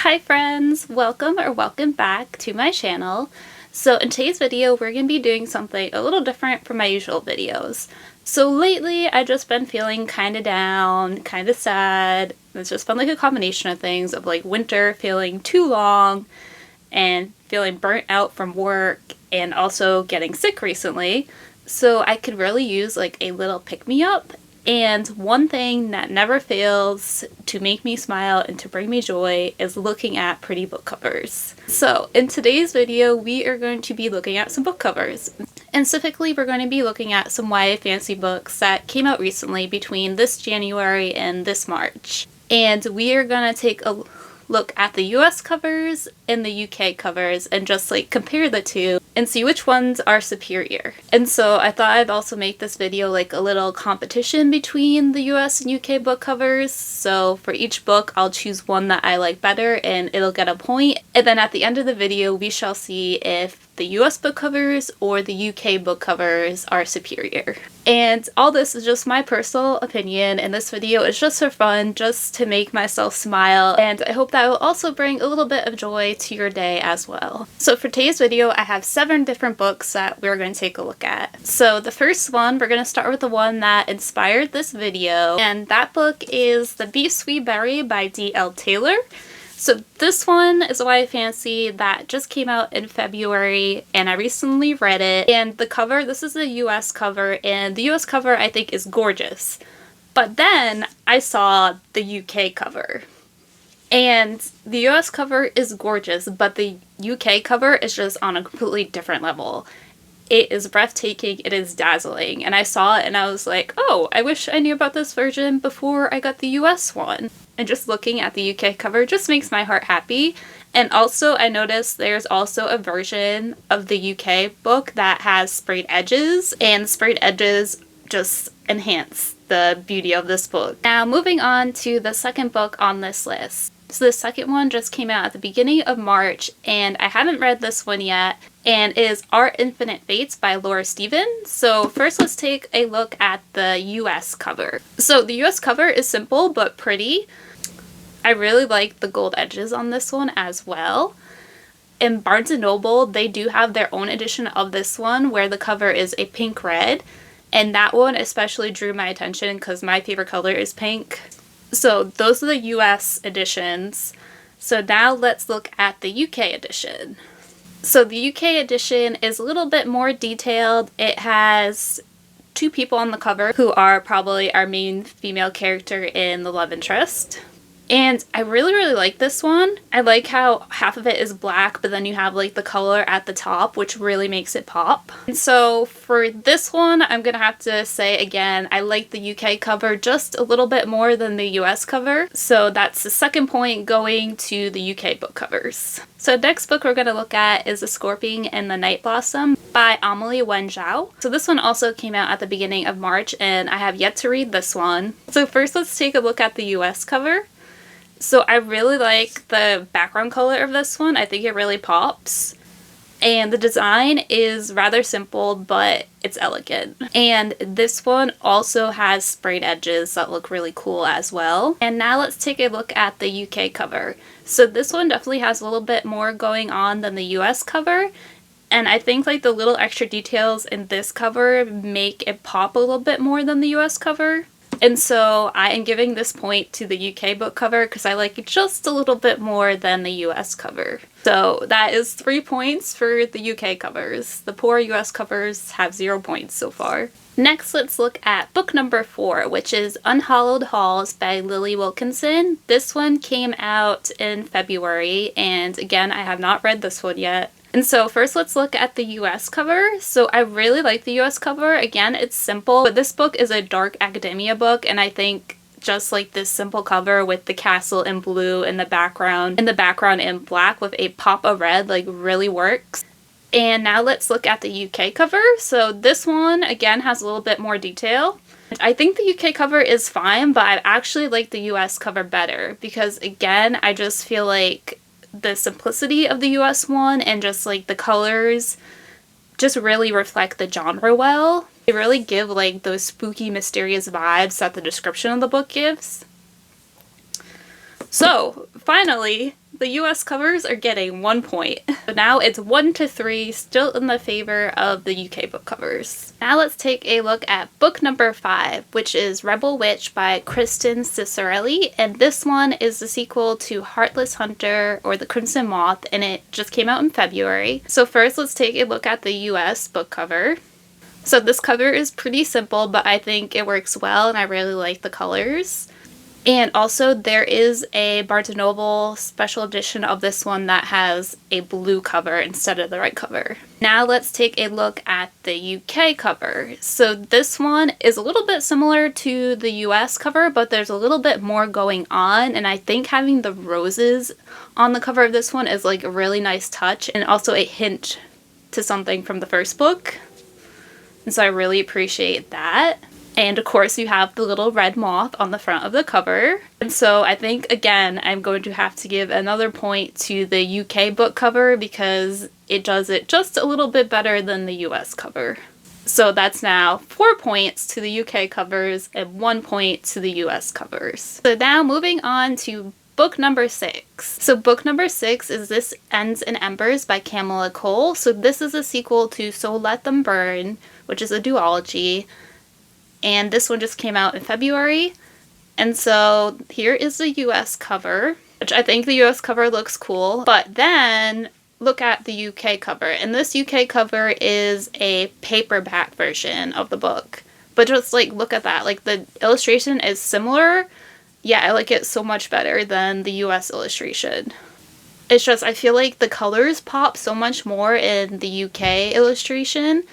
Hi friends! Welcome back to my channel. So in today's video we're going to be doing something a little different from my usual videos. So lately I've just been feeling kind of down, kind of sad. It's just been like a combination of things of like winter feeling too long and feeling burnt out from work and also getting sick recently. So I could really use like a little pick-me-up. And one thing that never fails to make me smile and to bring me joy is looking at pretty book covers. So in today's video, we are going to be looking at some book covers. And specifically, we're going to be looking at some YA fantasy books that came out recently between this January and this March. And we are going to take a look at the US covers and the UK covers and just like compare the two and see which ones are superior. And so I thought I'd also make this video like a little competition between the US and UK book covers. So for each book I'll choose one that I like better and it'll get a point. And then at the end of the video we shall see if the US book covers or the UK book covers are superior. And all this is just my personal opinion, and this video is just for fun, just to make myself smile, and I hope that will also bring a little bit of joy to your day as well. So for today's video I have 7 different books that we're going to take a look at. So the first one, we're going to start with the one that inspired this video, and that book is The Beast We Bury by D.L. Taylor. So this one is a YA fantasy that just came out in February and I recently read it, and the cover, this is the US cover, and the US cover I think is gorgeous. But then I saw the UK cover. And the US cover is gorgeous, but the UK cover is just on a completely different level. It is breathtaking, it is dazzling, and I saw it and I was like, oh, I wish I knew about this version before I got the US one. And just looking at the UK cover just makes my heart happy. And also I noticed there's also a version of the UK book that has sprayed edges, and sprayed edges just enhance the beauty of this book. Now moving on to the second book on this list. So the second one just came out at the beginning of March, and I haven't read this one yet, and it is Our Infinite Fates by Laura Stevens. So first let's take a look at the US cover. So the US cover is simple but pretty. I really like the gold edges on this one as well. In Barnes & Noble, they do have their own edition of this one where the cover is a pink red, and that one especially drew my attention because my favorite color is pink. So those are the US editions. So now let's look at the UK edition. So the UK edition is a little bit more detailed. It has 2 people on the cover who are probably our main female character in the love interest. And I really like this one. I like how half of it is black, but then you have like the color at the top, which really makes it pop. And so for this one, I'm gonna have to say again, I like the UK cover just a little bit more than the US cover. So that's the second point going to the UK book covers. So next book we're gonna look at is The Scorpion and the Night Blossom by Amelie Zhao. So this one also came out at the beginning of March, and I have yet to read this one. So first let's take a look at the US cover. So I really like the background color of this one. I think it really pops. And the design is rather simple, but it's elegant. And this one also has sprayed edges that look really cool as well. And now let's take a look at the UK cover. So this one definitely has a little bit more going on than the US cover. And I think like the little extra details in this cover make it pop a little bit more than the US cover. And so I am giving this point to the UK book cover because I like it just a little bit more than the US cover. So that is 3 points for the UK covers. The poor US covers have 0 points so far. Next, let's look at book number 4, which is Unhallowed Halls by Lili Wilkinson. This one came out in February, and again, I have not read this one yet. And so first let's look at the US cover. So I really like the US cover. Again, it's simple, but this book is a dark academia book, and I think just like this simple cover with the castle in blue in the background in black with a pop of red like really works. And now let's look at the UK cover. So this one again has a little bit more detail. I think the UK cover is fine, but I actually like the US cover better because again, I just feel like the simplicity of the US one and just like the colors just really reflect the genre well. They really give like those spooky, mysterious vibes that the description of the book gives. So finally, the US covers are getting 1 point. So now it's 1-3, still in the favor of the UK book covers. Now let's take a look at book number 5, which is Rebel Witch by Kristen Ciccarelli, and this one is the sequel to Heartless Hunter or The Crimson Moth, and it just came out in February. So first let's take a look at the US book cover. So this cover is pretty simple, but I think it works well and I really like the colors. And also there is a Barnes & Noble special edition of this one that has a blue cover instead of the red cover. Now let's take a look at the UK cover. So this one is a little bit similar to the US cover, but there's a little bit more going on, and I think having the roses on the cover of this one is like a really nice touch and also a hint to something from the first book. And so I really appreciate that. And of course you have the little red moth on the front of the cover. And so I think, again, I'm going to have to give another point to the UK book cover because it does it just a little bit better than the US cover. So that's now 4 points to the UK covers and 1 point to the US covers. So now moving on to book number 6. So book number 6 is This Ends in Embers by Kamilah Cole. So this is a sequel to So Let Them Burn, which is a duology. And this one just came out in February. And so here is the US cover, which I think the US cover looks cool. But then look at the UK cover. And this UK cover is a paperback version of the book. But just like look at that. Like the illustration is similar. Yeah, I like it so much better than the US illustration. It's just I feel like the colors pop so much more in the UK illustration.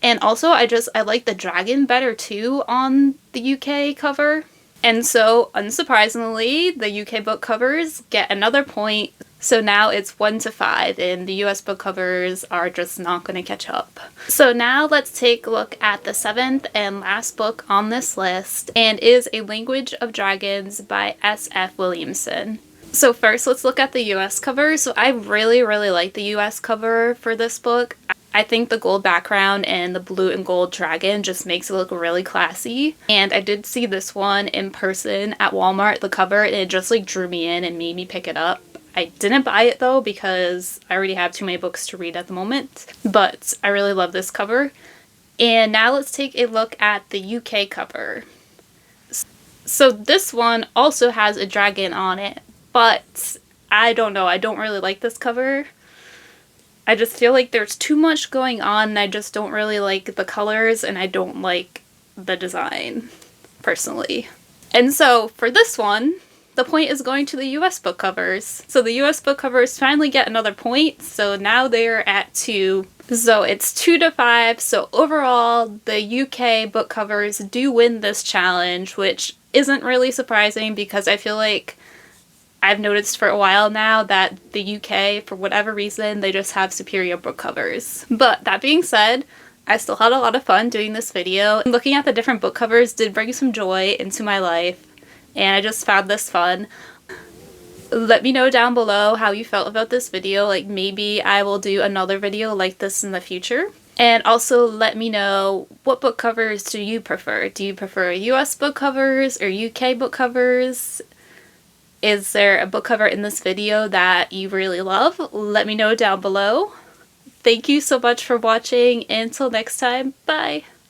And also, I like the dragon better too on the UK cover. And so, unsurprisingly, the UK book covers get another point. So now it's 1-5, and the US book covers are just not going to catch up. So now let's take a look at the 7th and last book on this list, and is A Language of Dragons by S.F. Williamson. So first, let's look at the US cover. So I really like the US cover for this book. I think the gold background and the blue and gold dragon just makes it look really classy. And I did see this one in person at Walmart, the cover, and it just like drew me in and made me pick it up. I didn't buy it though because I already have too many books to read at the moment, but I really love this cover. And now let's take a look at the UK cover. So this one also has a dragon on it, but I don't know, I don't really like this cover. I just feel like there's too much going on and I just don't really like the colors and I don't like the design, personally. And so for this one, the point is going to the US book covers. So the US book covers finally get another point, so now they're at 2. So it's 2-5, so overall the UK book covers do win this challenge, which isn't really surprising because I feel like I've noticed for a while now that the UK, for whatever reason, they just have superior book covers. But that being said, I still had a lot of fun doing this video. Looking at the different book covers did bring some joy into my life, and I just found this fun. Let me know down below how you felt about this video. Like maybe I will do another video like this in the future. And also let me know, what book covers do you prefer? Do you prefer US book covers or UK book covers? Is there a book cover in this video that you really love? Let me know down below. Thank you so much for watching. Until next time, bye!